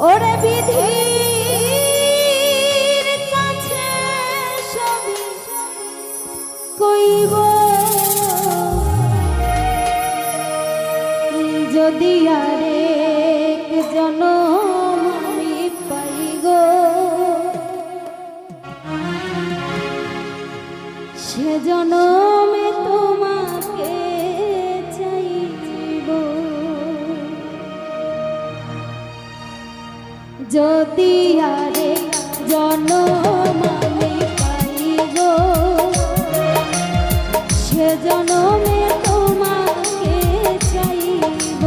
ওরে বিধির কাছে সবই কইব যদি আরেক জনম আমি পাই গো সে জনমে তোমাকে চাইব যদি আরেক জনম আমি পাই গো সে জনমে তোমাকে চাইব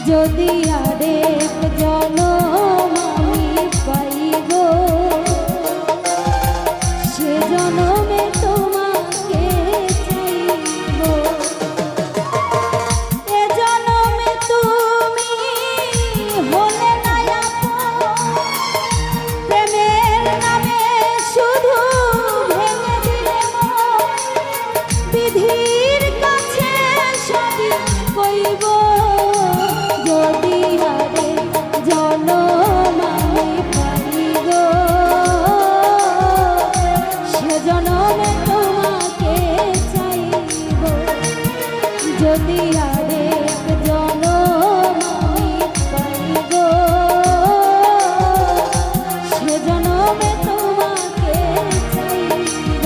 যদি আরেক জনম আমি পাই গো সে জনমে তোমাকে চাইব এ জনমে তুমি হলে না আপন প্রেমের নামে শুধু ভেঙে দিলে মন বিধির কাছে সবই কইব যদি আরেক জনম আমি পাই গো সে জনমে তোমাকে চাইব যদি আরেক জনম আমি পাই গো সে জনমে তোমাকে চাইব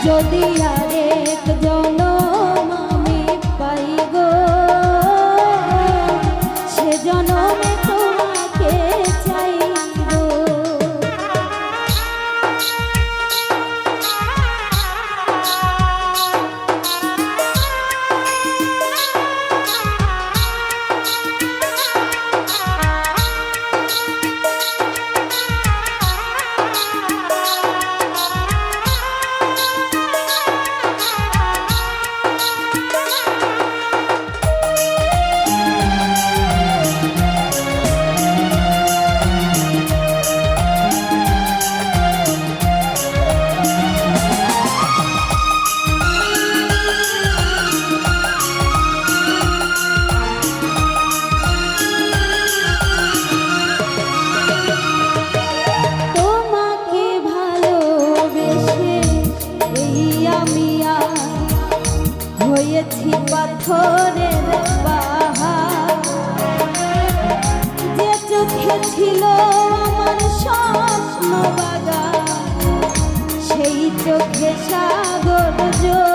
যদি আরেক জনম আমি পাই গো সে জনমে তোমাকে চাইব হয়েছি পাথরের পাহাড় যে চোখে ছিল আমার মোর স্বপ্ন বাগান সেই চোখে সাগর জল